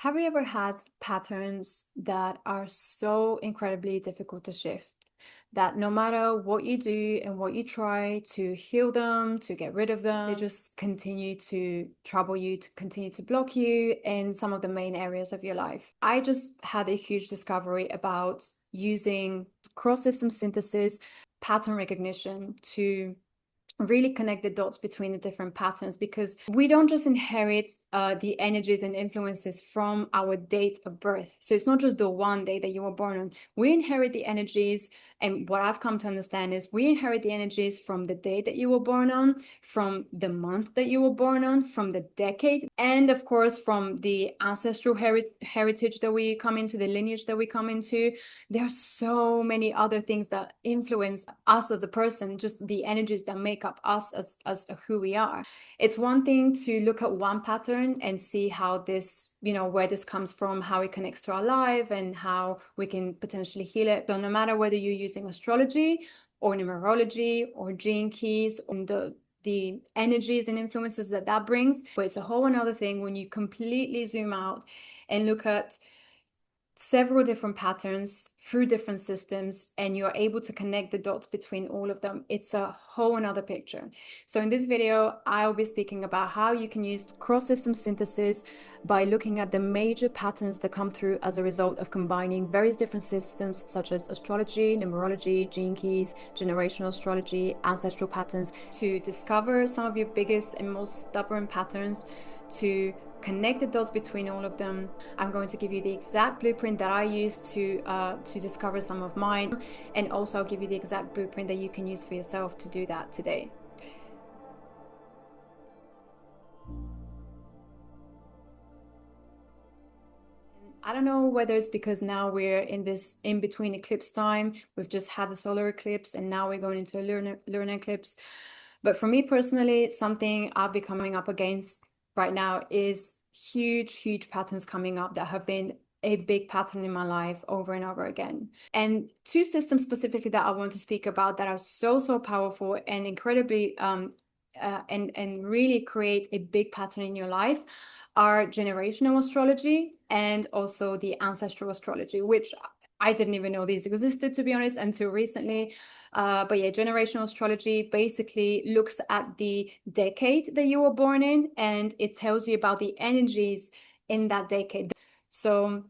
Have you ever had patterns that are so incredibly difficult to shift? That no matter what you do and what you try to heal them, to get rid of them, they just continue to trouble you, to continue to block you in some of the main areas of your life. I just had a huge discovery about using cross-system synthesis, pattern recognition to really connect the dots between the different patterns, because we don't just inherit the energies and influences from our date of birth. So it's not just the one day that you were born on. We inherit the energies, and what I've come to understand is we inherit the energies from the day that you were born on, from the month that you were born on, from the decade, and of course from the ancestral heritage that we come into, the lineage that we come into. There are so many other things that influence us as a person, just the energies that make up us as who we are. It's one thing to look at one pattern and see how this, where this comes from, how it connects to our life, and how we can potentially heal it. So no matter whether you're using astrology or numerology or gene keys, or the energies and influences that brings, but it's a whole another thing when you completely zoom out and look at several different patterns through different systems, and you're able to connect the dots between all of them. It's a whole another picture. So in this video, I'll be speaking about how you can use cross-system synthesis by looking at the major patterns that come through as a result of combining various different systems such as astrology, numerology, gene keys, generational astrology, ancestral patterns, to discover some of your biggest and most stubborn patterns, to connect the dots between all of them. I'm going to give you the exact blueprint that I used to discover some of mine, and also I'll give you the exact blueprint that you can use for yourself to do that today. I don't know whether it's because now we're in this in-between eclipse time. We've just had the solar eclipse and now we're going into a lunar eclipse. But for me personally, something I've been coming up against right now is huge patterns coming up that have been a big pattern in my life over and over again. And two systems specifically that I want to speak about that are so powerful and incredibly and really create a big pattern in your life are generational astrology and also the ancestral astrology, which I didn't even know these existed, to be honest, until recently. But yeah, generational astrology basically looks at the decade that you were born in, and it tells you about the energies in that decade. So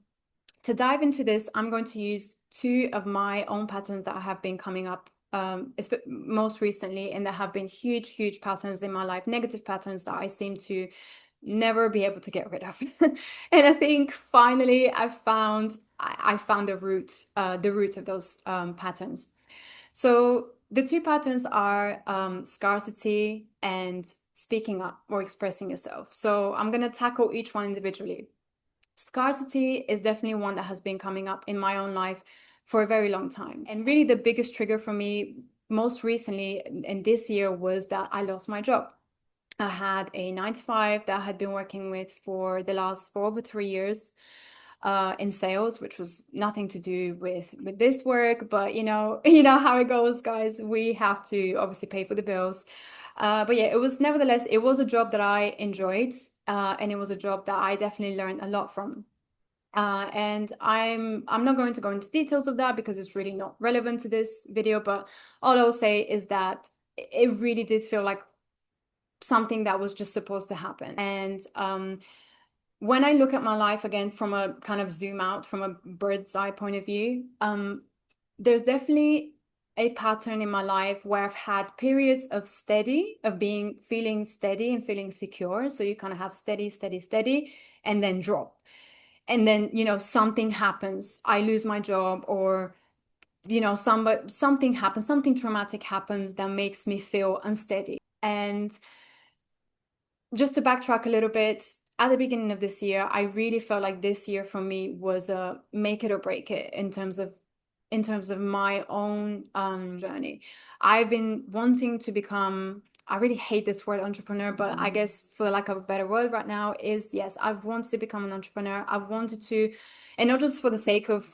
to dive into this, I'm going to use two of my own patterns that have been coming up most recently, and there have been huge patterns in my life, negative patterns that I seem to never be able to get rid of. And I think finally I found the root of those patterns. So the two patterns are scarcity and speaking up or expressing yourself. So I'm going to tackle each one individually. Scarcity is definitely one that has been coming up in my own life for a very long time. And really the biggest trigger for me most recently in this year was that I lost my job. I had a 9 to 5 that I had been working with for over 3 years in sales, which was nothing to do with this work, but you know how it goes, guys. We have to obviously pay for the bills. But yeah, it was a job that I enjoyed, and it was a job that I definitely learned a lot from. And I'm not going to go into details of that because it's really not relevant to this video, but all I'll say is that it really did feel like something that was just supposed to happen. And when I look at my life again from a kind of zoom out, from a bird's eye point of view, there's definitely a pattern in my life where I've had periods of feeling steady and feeling secure. So you kind of have steady, and then drop. And then, something happens. I lose my job, or, something happens, something traumatic happens that makes me feel unsteady. And just to backtrack a little bit, at the beginning of this year, I really felt like this year for me was a make it or break it in terms of my own journey. I've been wanting to become I really hate this word entrepreneur, but I guess for lack of a better word right now is yes, I've wanted to become an entrepreneur. I've wanted to, and not just for the sake of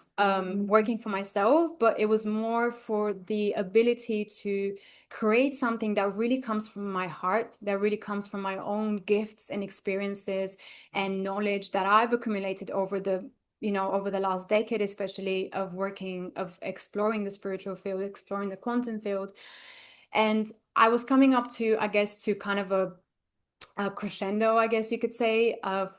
working for myself, but it was more for the ability to create something that really comes from my heart, that really comes from my own gifts and experiences and knowledge that I've accumulated over the over the last decade, especially of working, of exploring the spiritual field, exploring the quantum field. And I was coming up to, I guess, to kind of a crescendo, I guess you could say, of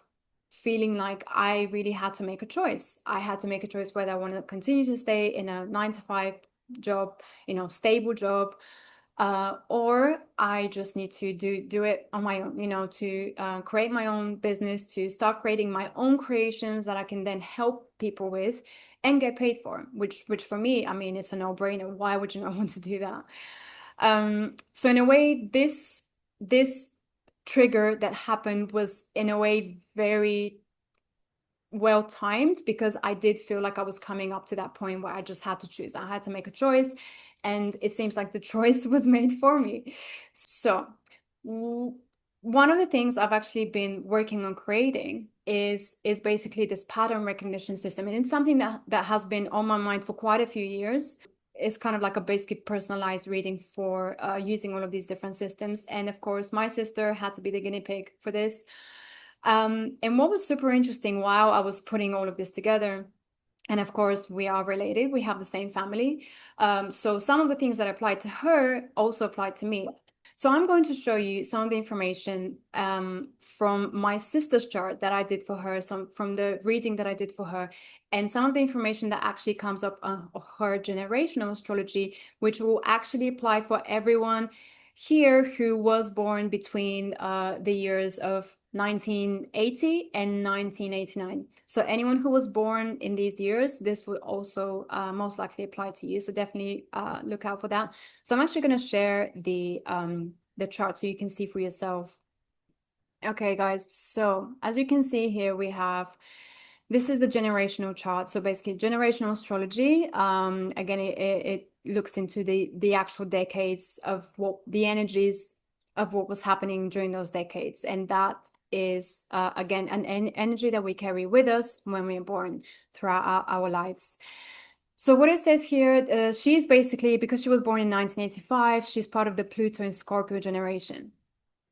feeling like I really had to make a choice. I had to make a choice whether I want to continue to stay in a 9 to 5 job, stable job, or I just need to do it on my own, to create my own business, to start creating my own creations that I can then help people with and get paid for, which for me, I mean, it's a no-brainer. Why would you not want to do that? So in a way, this trigger that happened was in a way very well timed, because I did feel like I was coming up to that point where I just had to choose. I had to make a choice, and it seems like the choice was made for me. So one of the things I've actually been working on creating is basically this pattern recognition system, and it's something that has been on my mind for quite a few years. It's kind of like a basic personalized reading for using all of these different systems. And of course, my sister had to be the guinea pig for this. And what was super interesting while I was putting all of this together, and of course, we are related, we have the same family. So some of the things that applied to her also applied to me. So I'm going to show you some of the information from my sister's chart that I did for her, from the reading that I did for her, and some of the information that actually comes up on her generational astrology, which will actually apply for everyone here who was born between the years of 1980 and 1989. So anyone who was born in these years, this would also most likely apply to you. So definitely look out for that. So I'm actually going to share the chart so you can see for yourself. Okay, guys. So as you can see here, this is the generational chart. So basically, generational astrology. Again, it looks into the actual decades of what the energies of what was happening during those decades, and that is again an energy that we carry with us when we are born throughout our lives. So what it says here, she's basically, because she was born in 1985, she's part of the Pluto and Scorpio generation.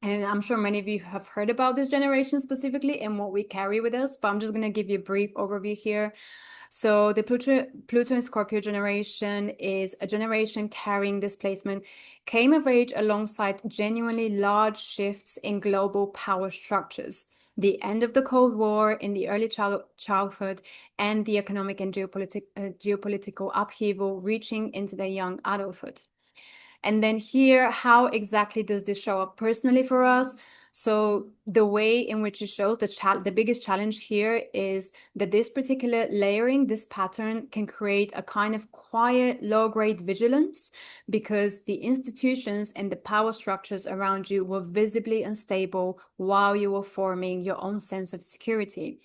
And I'm sure many of you have heard about this generation specifically and what we carry with us, but I'm just going to give you a brief overview here. So the Pluto and Scorpio generation is a generation carrying displacement, came of age alongside genuinely large shifts in global power structures, the end of the Cold War in the early childhood, and the economic and geopolitical upheaval reaching into their young adulthood. And then here, how exactly does this show up personally for us? So the way in which it shows, the biggest challenge here is that this particular layering, this pattern, can create a kind of quiet, low-grade vigilance, because the institutions and the power structures around you were visibly unstable while you were forming your own sense of security.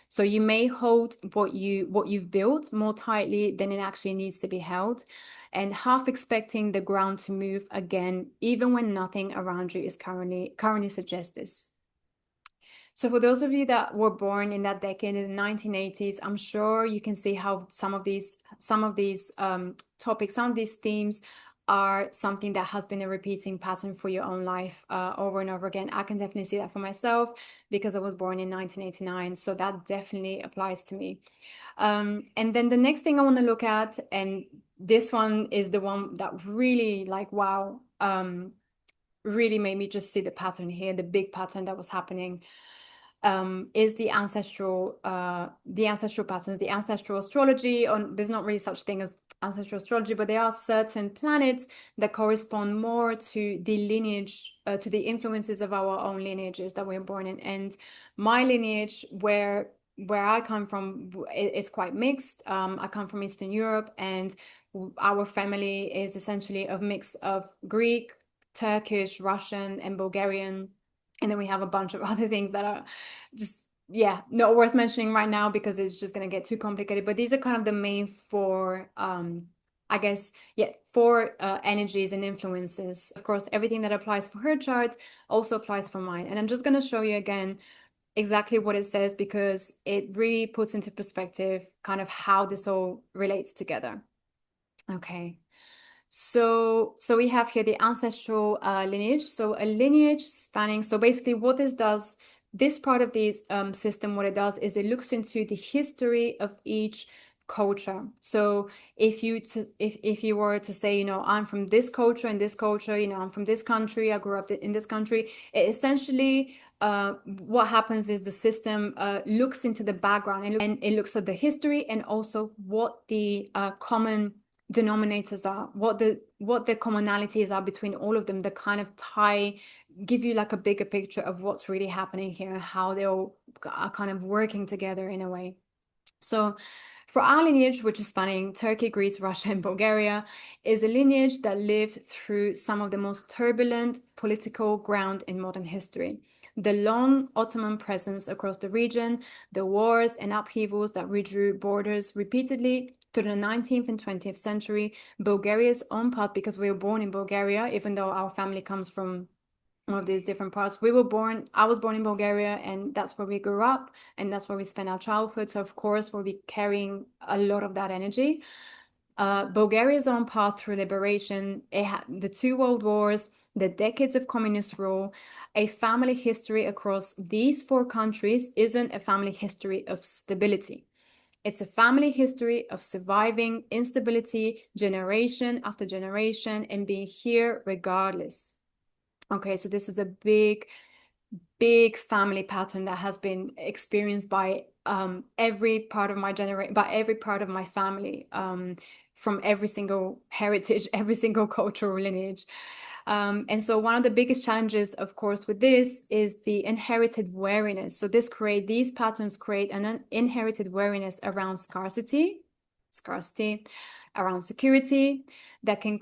So you may hold what you've built more tightly than it actually needs to be held, and half expecting the ground to move again, even when nothing around you is currently suggests this. So for those of you that were born in that decade, in the 1980s, I'm sure you can see how some of these topics, some of these themes are something that has been a repeating pattern for your own life over and over again. I can definitely see that for myself because I was born in 1989. So that definitely applies to me. And then the next thing I want to look at, and this one is the one that really, like, wow, really made me just see the pattern here, the big pattern that was happening, is the ancestral patterns, the ancestral astrology. There's not really such thing as ancestral astrology, but there are certain planets that correspond more to the lineage, to the influences of our own lineages that we're born in. And my lineage, where I come from, it's quite mixed. I come from Eastern Europe, and our family is essentially a mix of Greek, Turkish, Russian, and Bulgarian. And then we have a bunch of other things that are just, yeah, not worth mentioning right now because it's just going to get too complicated. But these are kind of the main four I guess, yeah, four energies and influences. Of course, everything that applies for her chart also applies for mine. And I'm just going to show you again exactly what it says because it really puts into perspective kind of how this all relates together. Okay. So we have here the ancestral lineage. So a lineage spanning. So basically, what this does, this part of this system, what it does is it looks into the history of each culture. So if you were to say, I'm from this culture and this culture, I'm from this country, I grew up in this country, it essentially what happens is the system looks into the background and it looks at the history and also what the common denominators are, what the commonalities are between all of them, that kind of give you like a bigger picture of what's really happening here and how they all are kind of working together in a way. So for our lineage, which is spanning Turkey, Greece, Russia, and Bulgaria, is a lineage that lived through some of the most turbulent political ground in modern history. The long Ottoman presence across the region, the wars and upheavals that redrew borders repeatedly to the 19th and 20th century, Bulgaria's own part, because we were born in Bulgaria, even though our family comes from one of these different parts. I was born in Bulgaria, and that's where we grew up, and that's where we spent our childhood. So, of course, we'll be carrying a lot of that energy. Bulgaria's own path through liberation, it had the two world wars, the decades of communist rule, a family history across these four countries isn't a family history of stability. It's a family history of surviving instability generation after generation and being here regardless. Okay, so this is a big family pattern that has been experienced by every part of my generation, by every part of my family, from every single heritage, every single cultural lineage. And so one of the biggest challenges, of course, with this is the inherited wariness. So these patterns create an inherited wariness around scarcity, around security that can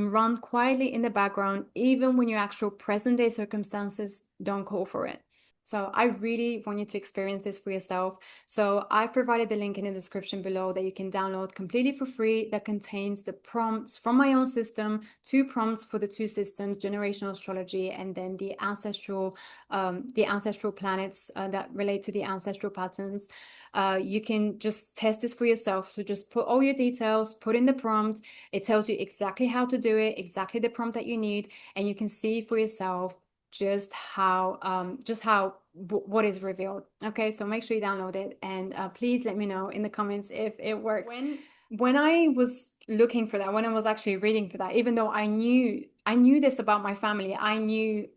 run quietly in the background, even when your actual present day circumstances don't call for it. So I really want you to experience this for yourself. So I've provided the link in the description below that you can download completely for free, that contains the prompts from my own system, 2 prompts for the 2 systems, generational astrology, and then the ancestral planets that relate to the ancestral patterns. You can just test this for yourself. So just put all your details, put in the prompt. It tells you exactly how to do it, exactly the prompt that you need, and you can see for yourself what is revealed. Okay, so make sure you download it, and please let me know in the comments if it worked. When I was looking for that, when I was actually reading for that, even though I knew this about my family, I knew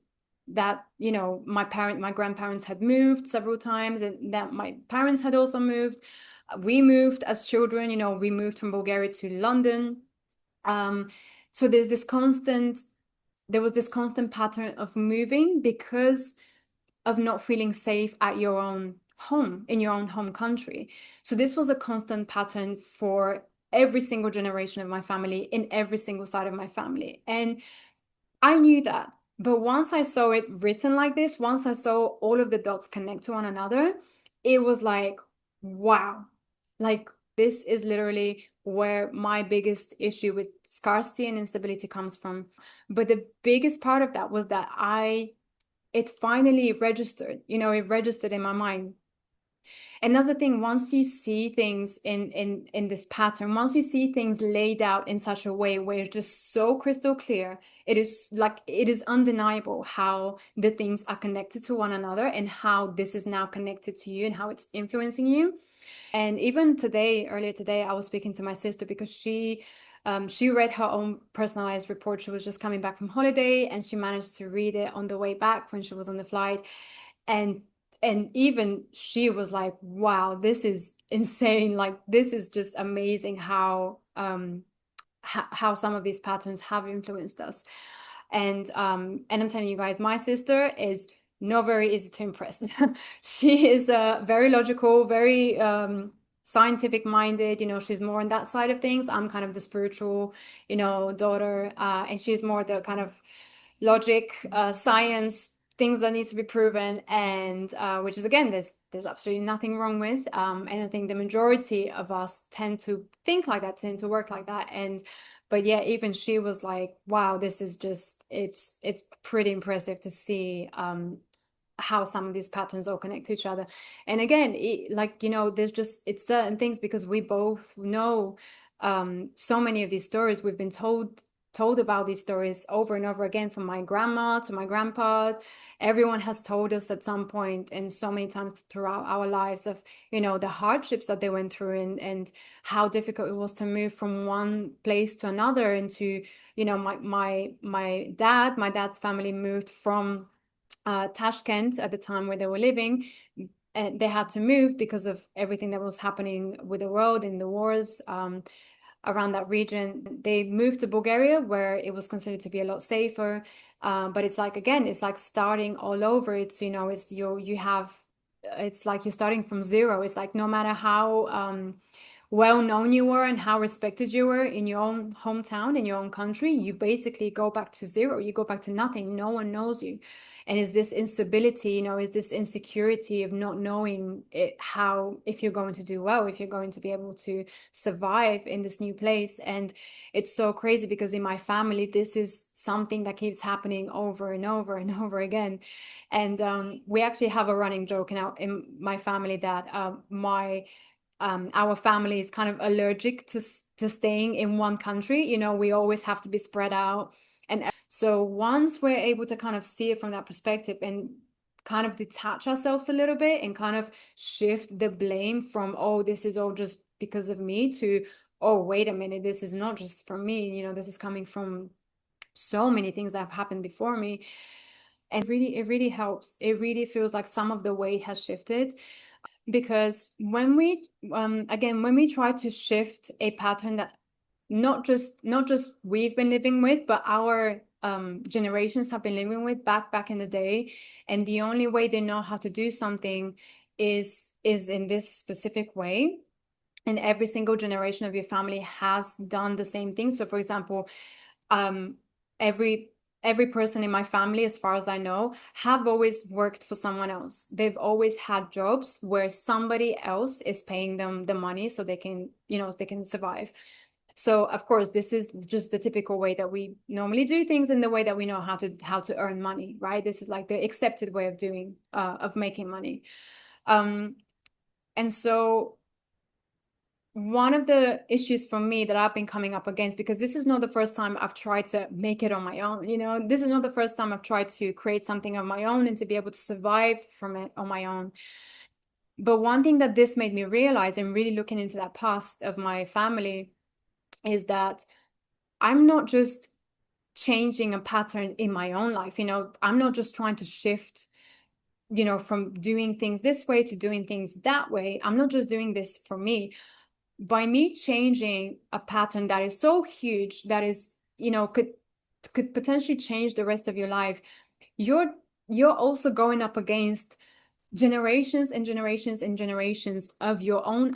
that my grandparents had moved several times, and that my parents had also moved. We moved as children. We moved from Bulgaria to London. So there was this constant pattern of moving because of not feeling safe at your own home, in your own home country. So this was a constant pattern for every single generation of my family, in every single side of my family. And I knew that. But once I saw it written like this, once I saw all of the dots connect to one another, it was like, wow, like this is literally where my biggest issue with scarcity and instability comes from. But the biggest part of that was that it finally registered, it registered in my mind. And that's the thing, once you see things in this pattern, once you see things laid out in such a way where it's just so crystal clear, it is undeniable how the things are connected to one another and how this is now connected to you and how it's influencing you. And even earlier today, I was speaking to my sister because she read her own personalized report. She was just coming back from holiday and she managed to read it on the way back when she was on the flight. And even she was like, wow, this is insane. Like, this is just amazing how some of these patterns have influenced us. And I'm telling you guys, my sister is not very easy to impress. She is very logical, very scientific minded. She's more on that side of things. I'm kind of the spiritual, daughter, and she's more the kind of logic, science. things that need to be proven, and which is, again, there's absolutely nothing wrong with, and I think the majority of us tend to think like that, tend to work like that. And but yeah, even she was like, wow, this is just, it's pretty impressive to see how some of these patterns all connect to each other. And again, like, there's just, it's certain things, because we both know so many of these stories. We've been told about these stories over and over again, from my grandma to my grandpa. Everyone has told us at some point, and so many times throughout our lives, of the hardships that they went through, and how difficult it was to move from one place to another. And to, my dad's family moved from Tashkent at the time where they were living, and they had to move because of everything that was happening with the world and the wars around that region. They moved to Bulgaria, where it was considered to be a lot safer. But it's like, again, it's like starting all over. It's, it's it's like you're starting from zero. It's like, no matter how well known you were and how respected you were in your own hometown, in your own country, you basically go back to zero. You go back to nothing. No one knows you. And is this instability, is this insecurity of not knowing if you're going to do well, if you're going to be able to survive in this new place. And it's so crazy, because in my family, this is something that keeps happening over and over and over again. And we actually have a running joke in my family that our family is kind of allergic to staying in one country. We always have to be spread out. And so once we're able to kind of see it from that perspective, and kind of detach ourselves a little bit, and kind of shift the blame from, oh, this is all just because of me, to, oh, wait a minute, this is not just from me, this is coming from so many things that have happened before me. And it really helps. It really feels like some of the weight has shifted. Because when we try to shift a pattern that not just we've been living with, but our generations have been living with back in the day, and the only way they know how to do something is in this specific way, and every single generation of your family has done the same thing. So, for example, um, every person in my family, as far as I know, have always worked for someone else. They've always had jobs where somebody else is paying them the money so they can, they can survive. So, of course, this is just the typical way that we normally do things, in the way that we know how to earn money, right? This is like the accepted way of doing of making money. And so one of the issues for me that I've been coming up against, because this is not the first time I've tried to make it on my own, this is not the first time I've tried to create something of my own and to be able to survive from it on my own. But one thing that this made me realize, and really looking into that past of my family, is that I'm not just changing a pattern in my own life. I'm not just trying to shift, from doing things this way to doing things that way. I'm not just doing this for me. By me changing a pattern that is so huge, that is, could potentially change the rest of your life, you're also going up against generations and generations and generations of your own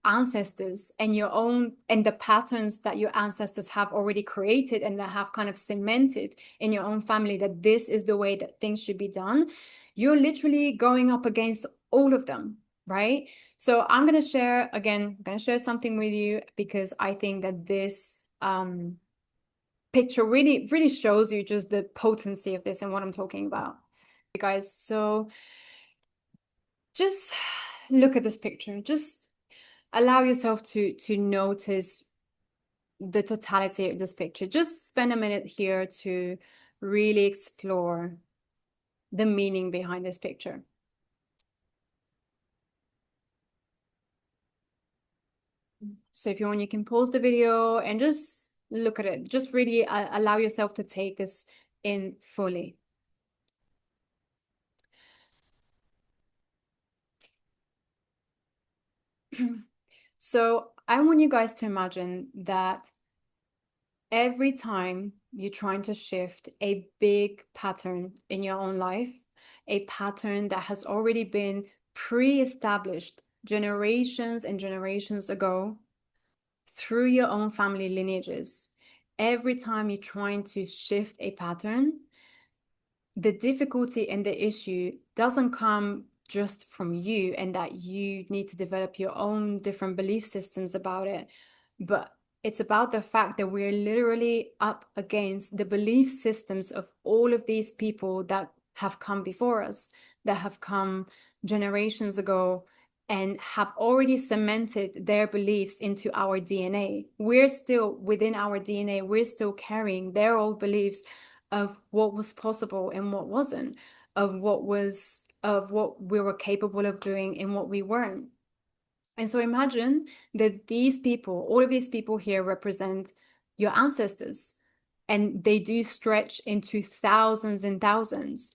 ancestors, and the patterns that your ancestors have already created, and that have kind of cemented in your own family, that this is the way that things should be done. You're literally going up against all of them, right? So I'm going to share something with you, because I think that this picture really shows you just the potency of this and what I'm talking about. You guys, so just look at this picture. Just allow yourself to notice the totality of this picture. Just spend a minute here to really explore the meaning behind this picture. So if you want, you can pause the video and just look at it. Just really allow yourself to take this in fully. So I want you guys to imagine that every time you're trying to shift a big pattern in your own life, a pattern that has already been pre-established generations and generations ago through your own family lineages, every time you're trying to shift a pattern, the difficulty and the issue doesn't come just from you, and that you need to develop your own different belief systems about it, but it's about the fact that we're literally up against the belief systems of all of these people that have come before us, that have come generations ago, and have already cemented their beliefs into our DNA. We're still within our DNA, we're still carrying their old beliefs of what was possible and what wasn't, of what we were capable of doing and what we weren't. And so imagine that these people, all of these people here, represent your ancestors, and they do stretch into thousands and thousands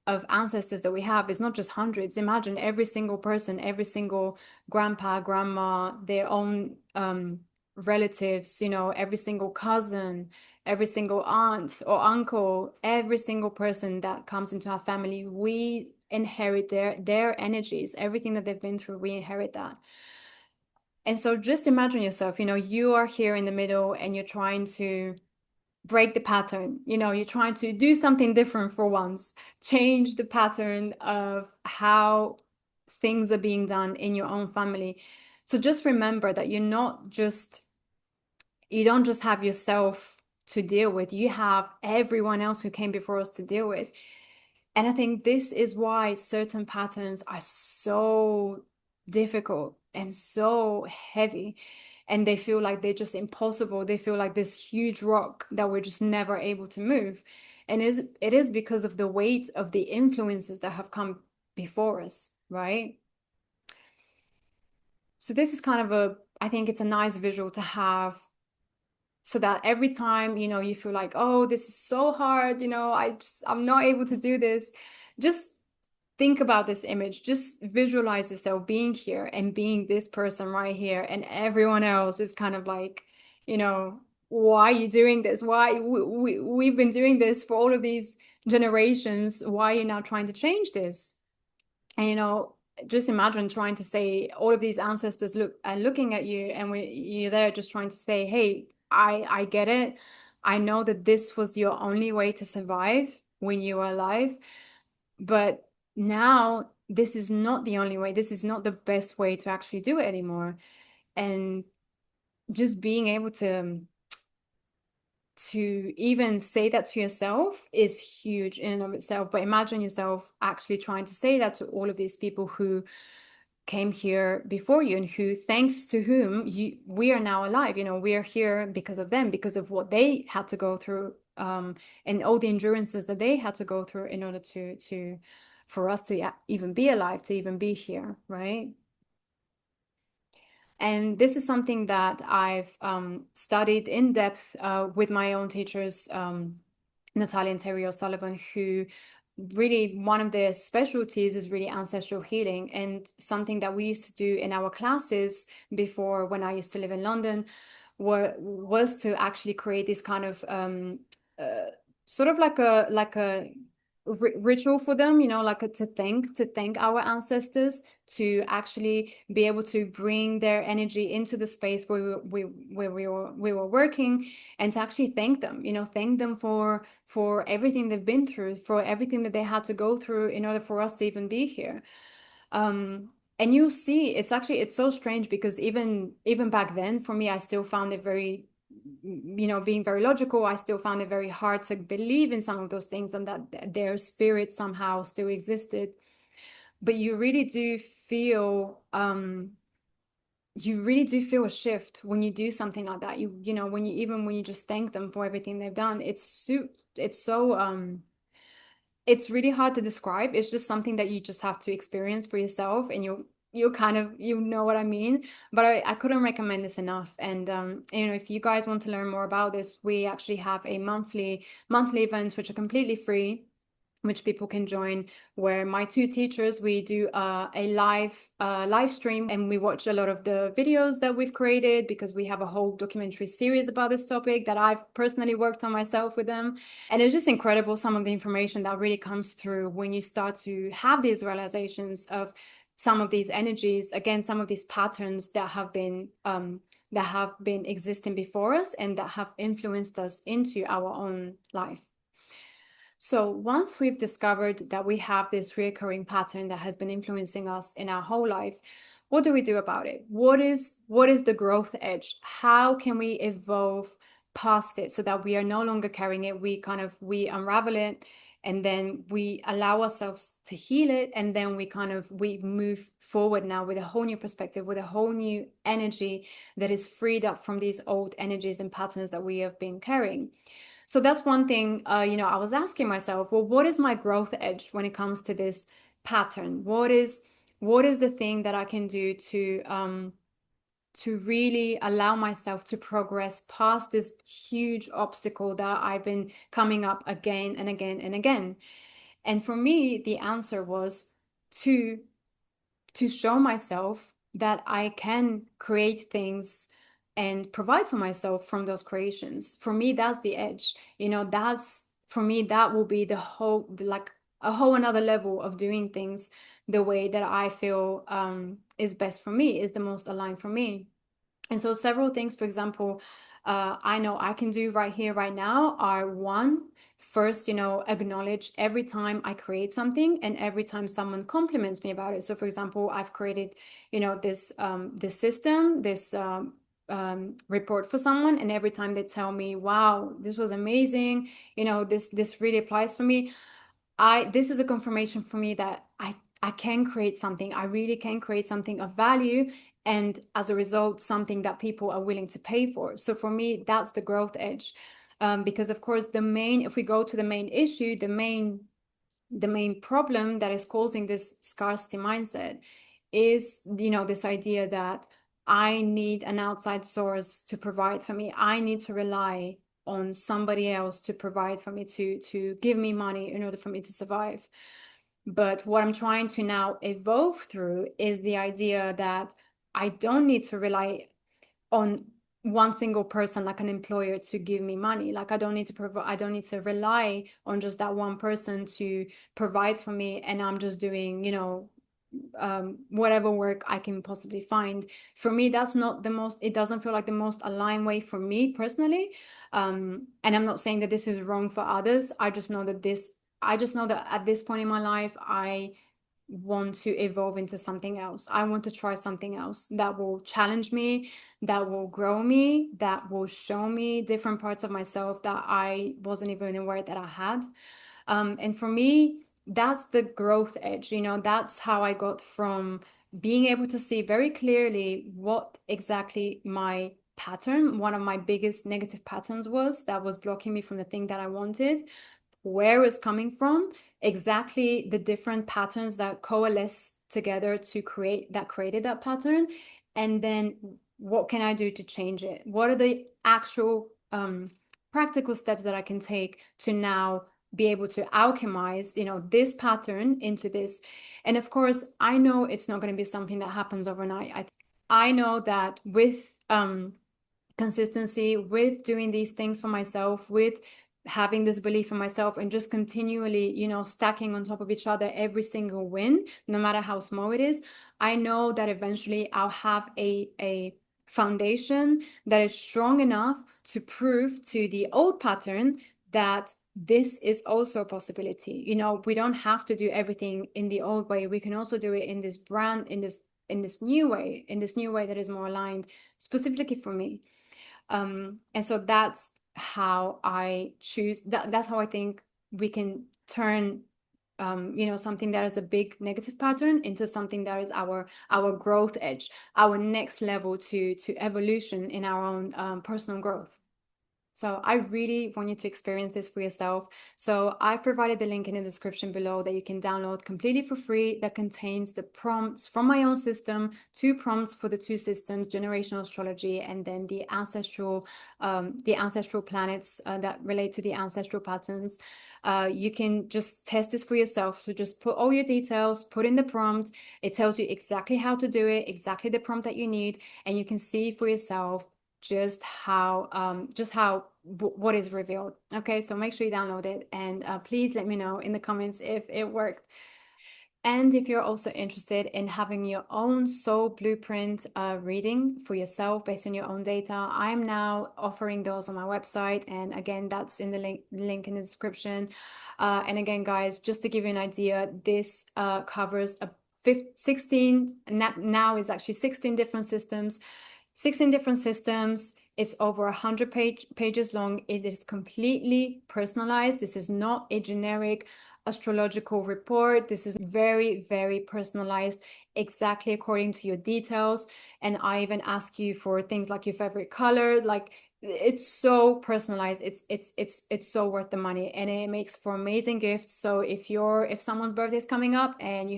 of ancestors that we have. It's not just hundreds. Imagine every single person, every single grandpa, grandma, their own relatives, every single cousin, every single aunt or uncle, every single person that comes into our family, we inherit their energies, everything that they've been through, we inherit that. And so just imagine yourself, you are here in the middle and you're trying to break the pattern. You're trying to do something different for once, change the pattern of how things are being done in your own family. So just remember that you don't just have yourself to deal with, you have everyone else who came before us to deal with. And I think this is why certain patterns are so difficult and so heavy, and they feel like they're just impossible. They feel like this huge rock that we're just never able to move. And it is because of the weight of the influences that have come before us, right? So this is kind of I think it's a nice visual to have, so that every time, you feel like, oh, this is so hard, I'm not able to do this. Just think about this image. Just visualize yourself being here and being this person right here, and everyone else is kind of like, why are you doing this? Why we've been doing this for all of these generations. Why are you now trying to change this? And just imagine trying to say, all of these ancestors looking at you, and you're there just trying to say, hey, I get it. I know that this was your only way to survive when you were alive, but now this is not the only way. This is not the best way to actually do it anymore. And just being able to even say that to yourself is huge in and of itself. But imagine yourself actually trying to say that to all of these people who came here before you, and who, thanks to whom we are now alive. We are here because of them, because of what they had to go through, and all the endurances that they had to go through in order for us to even be alive, to even be here, right? And this is something that I've studied in depth with my own teachers, Natalia and Terry O'Sullivan, who really, one of their specialties is really ancestral healing. And something that we used to do in our classes before, when I used to live in London, was to actually create this kind of sort of like a ritual for them, like to thank our ancestors, to actually be able to bring their energy into the space where we were working, and to actually thank them, thank them for everything they've been through, for everything that they had to go through in order for us to even be here. And you see, it's so strange, because even back then, for me, I still found it very, being very logical, I still found it very hard to believe in some of those things, and that their spirit somehow still existed. But you really do feel a shift when you do something like that. When you just thank them for everything they've done, it's so it's really hard to describe. It's just something that you just have to experience for yourself, and you kind of, know what I mean. But I couldn't recommend this enough. And if you guys want to learn more about this, we actually have a monthly events which are completely free, which people can join, where my two teachers, we do a live stream, and we watch a lot of the videos that we've created, because we have a whole documentary series about this topic that I've personally worked on myself with them. And it's just incredible, some of the information that really comes through when you start to have these realizations of some of these energies, again, some of these patterns that have been existing before us, and that have influenced us into our own life. So once we've discovered that we have this recurring pattern that has been influencing us in our whole life, what do we do about it? What is the growth edge? How can we evolve past it so that we are no longer carrying it? We unravel it, and then we allow ourselves to heal it, and then we move forward now with a whole new perspective, with a whole new energy that is freed up from these old energies and patterns that we have been carrying. So that's one thing, I was asking myself, well, what is my growth edge when it comes to this pattern? What is the thing that I can do to really allow myself to progress past this huge obstacle that I've been coming up again and again and again? And for me, the answer was to to show myself that I can create things and provide for myself from those creations. For me, that's the edge. That's for me, that will be the whole, like a whole another level of doing things the way that I feel is best for me, is the most aligned for me. And so several things, for example, I know I can do right here, right now are one, first, acknowledge every time I create something and every time someone compliments me about it. So for example, I've created, this system, this report for someone, and every time they tell me, wow, this was amazing, this really applies for me. This is a confirmation for me that I can create something. I really can create something of value, and as a result, something that people are willing to pay for. So for me, that's the growth edge. Because of course, if we go to the main issue, the main problem that is causing this scarcity mindset is, this idea that I need an outside source to provide for me. I need to rely on somebody else to provide for me, to give me money in order for me to survive. But what I'm trying to now evolve through is the idea that I don't need to rely on one single person, like an employer, to give me money. Like I don't need to rely on just that one person to provide for me, and I'm just doing, whatever work I can possibly find. For me, that's not the most, it doesn't feel like the most aligned way for me personally. And I'm not saying that this is wrong for others. I just know that at this point in my life, I want to evolve into something else. I want to try something else that will challenge me, that will grow me, that will show me different parts of myself that I wasn't even aware that I had. And for me, that's the growth edge. That's how I got from being able to see very clearly what exactly my pattern, one of my biggest negative patterns was, that was blocking me from the thing that I wanted, where it's coming from, exactly the different patterns that coalesce together created that pattern, and then what can I do to change it? What are the actual practical steps that I can take to now be able to alchemize, this pattern into this? And of course, I know it's not going to be something that happens overnight. I know that with consistency, with doing these things for myself, with having this belief in myself, and just continually, stacking on top of each other every single win, no matter how small it is, I know that eventually I'll have a foundation that is strong enough to prove to the old pattern that this is also a possibility. We don't have to do everything in the old way. We can also do it in this new way that is more aligned specifically for me. And so that's how I choose that's how I think we can turn something that is a big negative pattern into something that is our growth edge, our next level to evolution in our own personal growth. So I really want you to experience this for yourself. So I've provided the link in the description below that you can download completely for free, that contains the prompts from my own system, 2 prompts for the 2 systems, generational astrology, and then the ancestral planets that relate to the ancestral patterns. You can just test this for yourself. So just put all your details, put in the prompt. It tells you exactly how to do it, exactly the prompt that you need, and you can see for yourself what is revealed. Okay, so make sure you download it, and please let me know in the comments if it worked. And if you're also interested in having your own soul blueprint reading for yourself based on your own data, I am now offering those on my website. And again, that's in the link in the description. And again, guys, just to give you an idea, this covers a 16, now is actually 16 different systems. 16 different systems. It's over 100 pages long. It is completely personalized. This is not a generic astrological report. This is very, very personalized, exactly according to your details. And I even ask you for things like your favorite color. Like, it's so personalized. It's so worth the money, and it makes for amazing gifts. So if someone's birthday is coming up and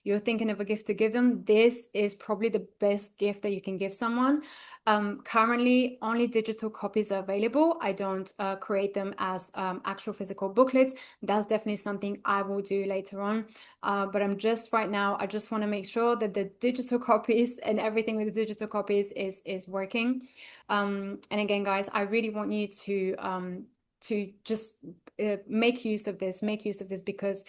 you're thinking of a gift to give them, this is probably the best gift that you can give someone. Currently, only digital copies are available. I don't create them as actual physical booklets. That's definitely something I will do later on. But I'm just right now, I just want to make sure that the digital copies and everything with the digital copies is working. And again, guys, I really want you to just make use of this, because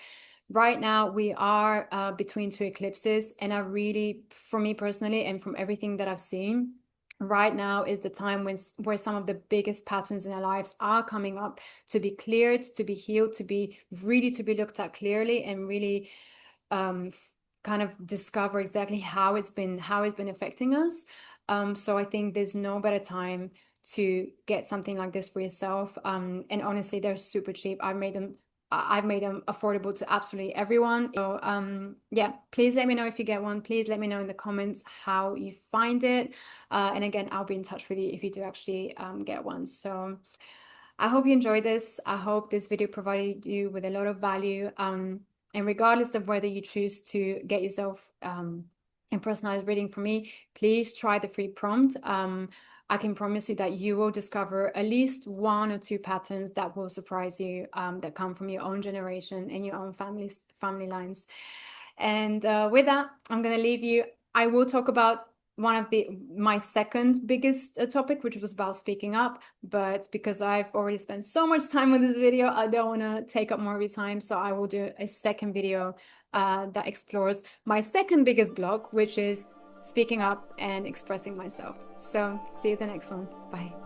right now we are between two eclipses, and I really, for me personally, and from everything that I've seen, right now is the time where some of the biggest patterns in our lives are coming up to be cleared, to be healed, to be looked at clearly, and really kind of discover exactly how it's been affecting us. So I think there's no better time to get something like this for yourself. And honestly, they're super cheap. I've made them affordable to absolutely everyone. So yeah, please let me know if you get one. Please let me know in the comments how you find it. And again, I'll be in touch with you if you do actually get one. So I hope you enjoyed this. I hope this video provided you with a lot of value. And regardless of whether you choose to get yourself a personalized reading from me, please try the free prompt. I can promise you that you will discover at least 1 or 2 patterns that will surprise you, that come from your own generation and your own family lines. And with that, I'm going to leave you. I will talk about my second biggest topic, which was about speaking up, but because I've already spent so much time with this video, I don't want to take up more of your time, so I will do a second video that explores my second biggest block, which is speaking up and expressing myself. So see you at the next one. Bye.